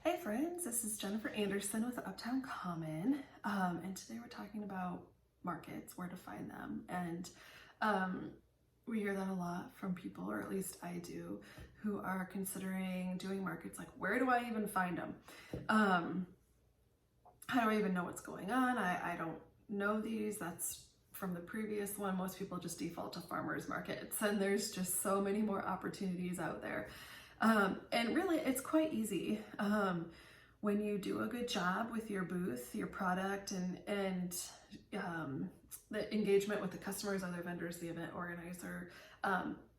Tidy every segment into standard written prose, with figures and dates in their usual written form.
Hey friends, this is Jennifer Anderson with Uptown Common, and today we're talking about markets, where to find them, and we hear that a lot from people, or at least I do, who are considering doing markets, like where do I even find them? How do I even know what's going on? I don't know these. That's from the previous one. Most people just default to farmers markets, and there's just so many more opportunities out there. And really, it's quite easy. When you do a good job with your booth, your product, and the engagement with the customers, other vendors, the event organizer,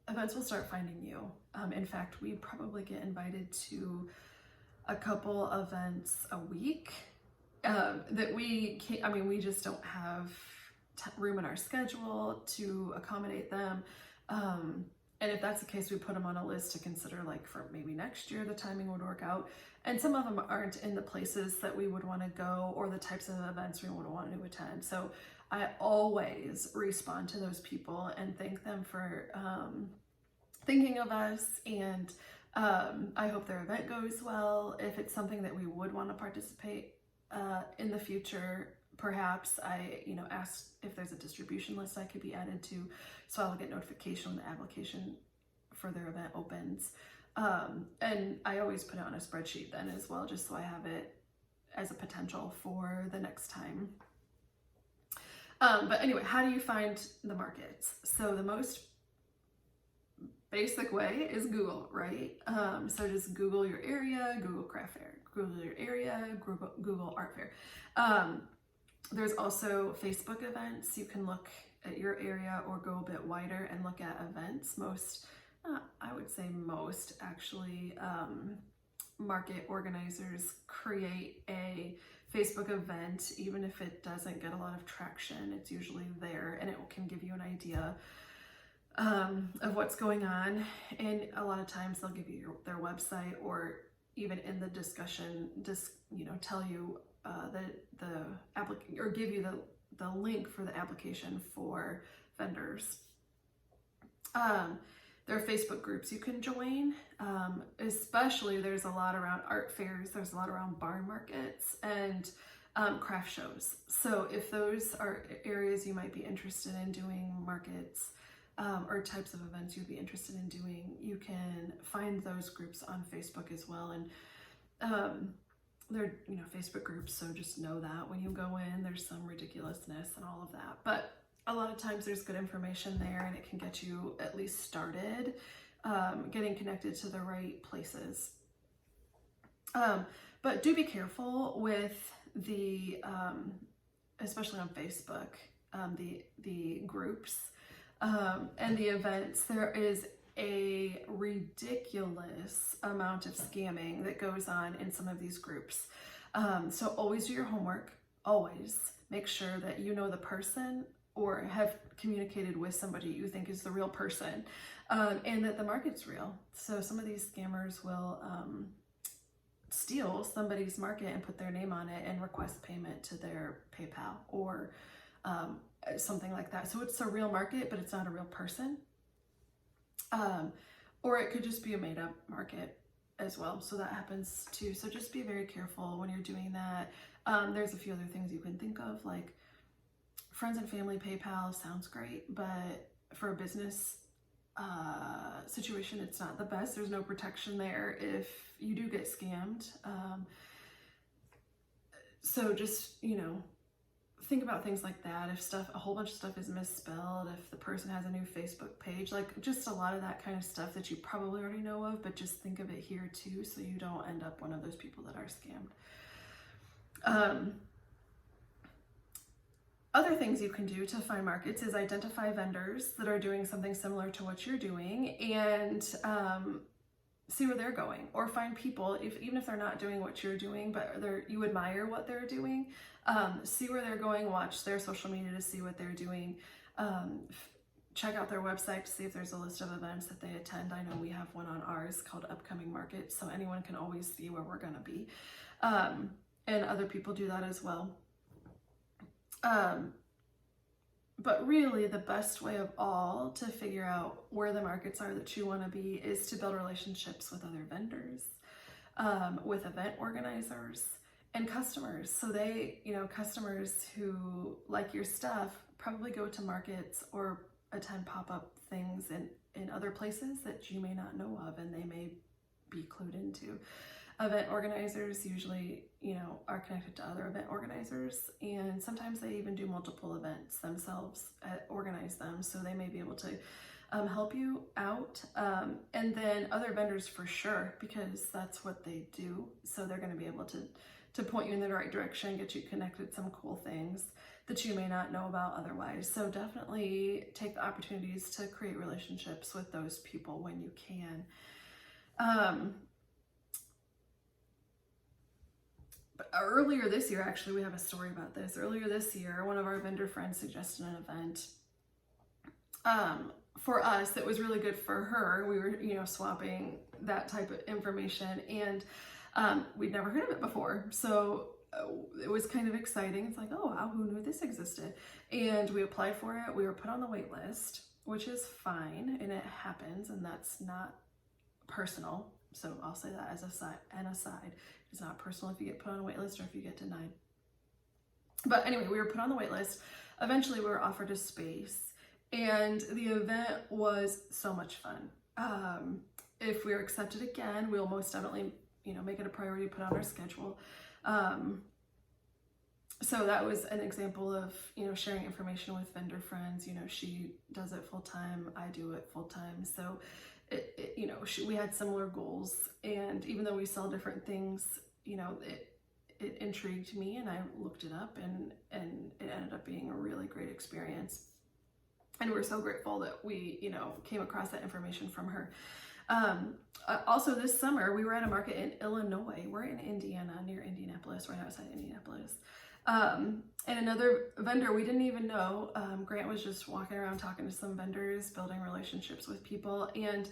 events will start finding you. In fact, we probably get invited to a couple events a week that we can't, we just don't have room in our schedule to accommodate them. And if that's the case, we put them on a list to consider, like for maybe next year, the timing would work out. And some of them aren't in the places that we would want to go or the types of events we would want to attend. So I always respond to those people and thank them for thinking of us. And I hope their event goes well. If it's something that we would want to participate in the future, perhaps I, ask if there's a distribution list I could be added to, so I'll get notification when the application for their event opens. And I always put it on a spreadsheet then as well, just so I have it as a potential for the next time. But anyway, how do you find the markets? So the most basic way is Google, right? So just Google your area, Google craft fair, Google your area, Google art fair. There's also Facebook events. You can look at your area or go a bit wider and look at events. I would say most actually, market organizers create a Facebook event. Even if it doesn't get a lot of traction, it's usually there and it can give you an idea of what's going on. And a lot of times they'll give you their website, or even in the discussion, just tell you the applicant, or give you the link for the application for vendors. There are Facebook groups you can join, especially there's a lot around art fairs, there's a lot around barn markets and craft shows. So if those are areas you might be interested in doing markets, or types of events you'd be interested in doing, you can find those groups on Facebook as well. And they're Facebook groups, so just know that when you go in, there's some ridiculousness and all of that, but a lot of times there's good information there, and it can get you at least started getting connected to the right places. But do be careful with the especially on Facebook, the groups and the events. There is a ridiculous amount of scamming that goes on in some of these groups. So always do your homework. Always make sure that you know the person, or have communicated with somebody you think is the real person, and that the market's real. So some of these scammers will steal somebody's market and put their name on it and request payment to their PayPal or something like that. So it's a real market, but it's not a real person. Or it could just be a made-up market as well. So that happens too. So just be very careful when you're doing that. There's a few other things you can think of, like friends and family PayPal sounds great, but for a business situation, it's not the best. There's no protection there if you do get scammed. So just, think about things like that. If a whole bunch of stuff is misspelled, if the person has a new Facebook page, like just a lot of that kind of stuff that you probably already know of, but just think of it here too, so you don't end up one of those people that are scammed. Other things you can do to find markets is identify vendors that are doing something similar to what you're doing, and see where they're going, or find people, even if they're not doing what you're doing, but you admire what they're doing. See where they're going, watch their social media to see what they're doing. Check out their website to see if there's a list of events that they attend. I know we have one on ours called Upcoming Markets, so anyone can always see where we're gonna be. And other people do that as well. But really the best way of all to figure out where the markets are that you want to be is to build relationships with other vendors. with event organizers and customers. So they, customers who like your stuff probably go to markets or attend pop-up things in other places that you may not know of, and they may be clued into. Event organizers usually, are connected to other event organizers, and sometimes they even do multiple events themselves, organize them, so they may be able to help you out. And then other vendors for sure, because that's what they do. So they're going to be able to point you in the right direction, get you connected to some cool things that you may not know about otherwise. So definitely take the opportunities to create relationships with those people when you can. But earlier this year, actually, we have a story about this. Earlier this year, one of our vendor friends suggested an event for us that was really good for her. We were, swapping that type of information, and we'd never heard of it before. So it was kind of exciting. It's like, oh wow, who knew this existed? And we applied for it. We were put on the wait list, which is fine, and it happens, and that's not personal. So I'll say that as an aside. It's not personal if you get put on a wait list or if you get denied. But anyway, we were put on the wait list. Eventually we were offered a space, and the event was so much fun. If we're accepted again, we'll most definitely, make it a priority to put on our schedule. So that was an example of, sharing information with vendor friends. She does it full time, I do it full time. So we had similar goals, and even though we sell different things, it intrigued me, and I looked it up, and it ended up being a really great experience. And we're so grateful that we, came across that information from her. Also this summer, we were at a market in Illinois. We're in Indiana, near Indianapolis, right outside Indianapolis. And another vendor we didn't even know, Grant was just walking around talking to some vendors, building relationships with people, and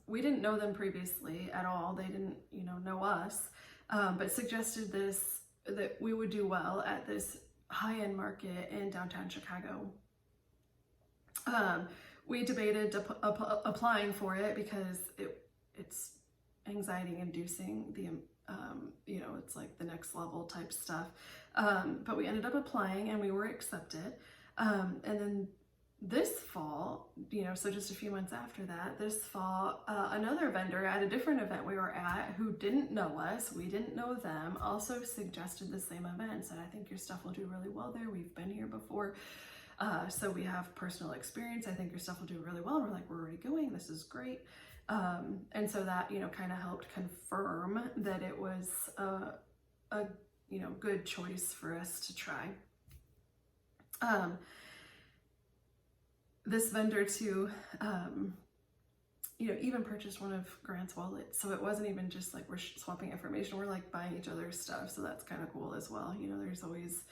we didn't know them previously at all. They didn't, know us, but suggested that we would do well at this high-end market in downtown Chicago. We debated applying for it because it's anxiety inducing, it's like the next level type stuff. But we ended up applying, and we were accepted. And then this fall, so just a few months after that, this fall, another vendor at a different event we were at, who didn't know us, we didn't know them, also suggested the same event, said, I think your stuff will do really well there. We've been here before. So we have personal experience. I think your stuff will do really well. And we're like, we're already going. This is great. And so that, kind of helped confirm that it was a good choice for us to try. This vendor too, even purchased one of Grant's wallets. So it wasn't even just like we're swapping information. We're like buying each other's stuff. So that's kind of cool as well. There's always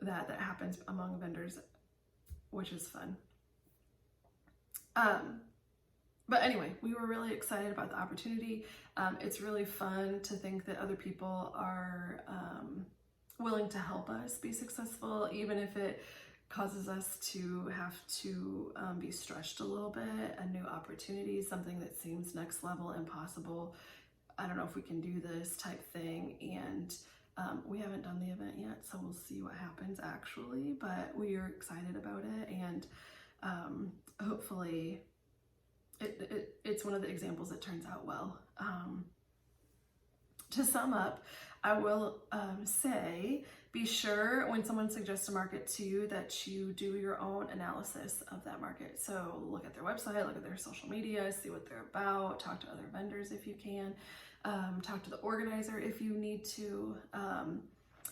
that happens among vendors, which is fun. But anyway, we were really excited about the opportunity. It's really fun to think that other people are willing to help us be successful, even if it causes us to have to be stretched a little bit, a new opportunity, something that seems next level, impossible. I don't know if we can do this type thing. And we haven't done the event yet, so we'll see what happens actually, but we are excited about it, and hopefully it's one of the examples that turns out well. To sum up, I will say, be sure when someone suggests a market to you that you do your own analysis of that market. So look at their website, look at their social media, see what they're about, talk to other vendors if you can. Talk to the organizer if you need to.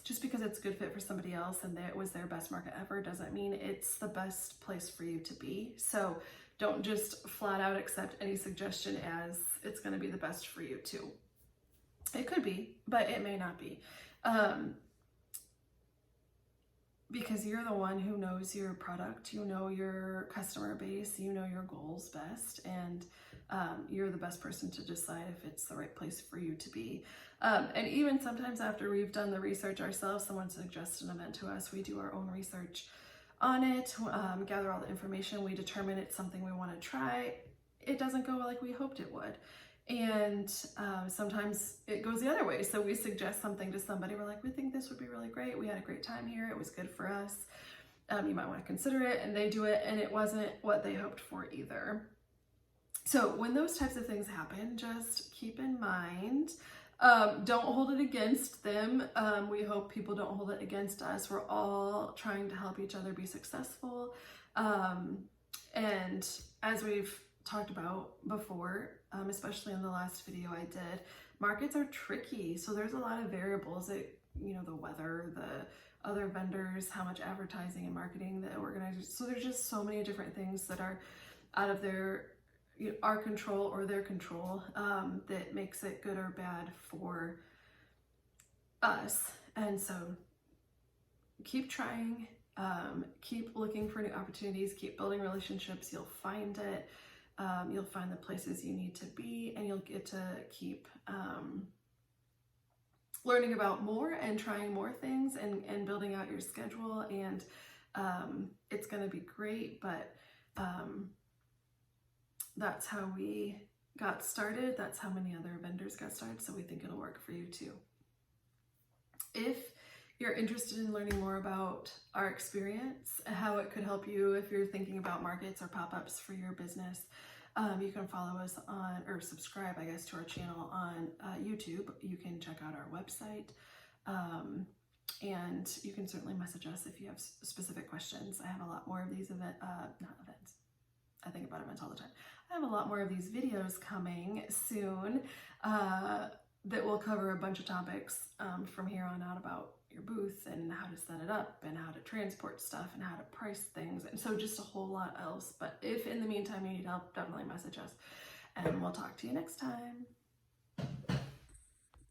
Just because it's a good fit for somebody else and that it was their best market ever doesn't mean it's the best place for you to be. So don't just flat out accept any suggestion as it's going to be the best for you too. It could be, but it may not be. Because you're the one who knows your product, you know your customer base, you know your goals best, and you're the best person to decide if it's the right place for you to be. And even sometimes after we've done the research ourselves, someone suggests an event to us, we do our own research on it, gather all the information, we determine it's something we want to try. It doesn't go like we hoped it would. And sometimes it goes the other way. So we suggest something to somebody. We're like, we think this would be really great. We had a great time here. It was good for us. You might want to consider it. And they do it, and it wasn't what they hoped for either. So when those types of things happen, just keep in mind, don't hold it against them. We hope people don't hold it against us. We're all trying to help each other be successful. And as we've talked about before, especially in the last video I did, markets are tricky. So there's a lot of variables that, you know, the weather, the other vendors, how much advertising and marketing the organizers. So there's just so many different things that are out of our control or their control, that makes it good or bad for us. And so keep trying, keep looking for new opportunities, keep building relationships. You'll find it. You'll find the places you need to be, and you'll get to keep learning about more and trying more things and building out your schedule. And it's going to be great, but that's how we got started. That's how many other vendors got started. So we think it'll work for you too. If you're interested in learning more about our experience, how it could help you if you're thinking about markets or pop-ups for your business, you can follow us on, or subscribe, I guess, to our channel on YouTube. You can check out our website, and you can certainly message us if you have specific questions. I have a lot more of these not events. I think about events all the time. I have a lot more of these videos coming soon that will cover a bunch of topics from here on out about your booth and how to set it up and how to transport stuff and how to price things. And so just a whole lot else. But if in the meantime you need help, definitely message us, and we'll talk to you next time.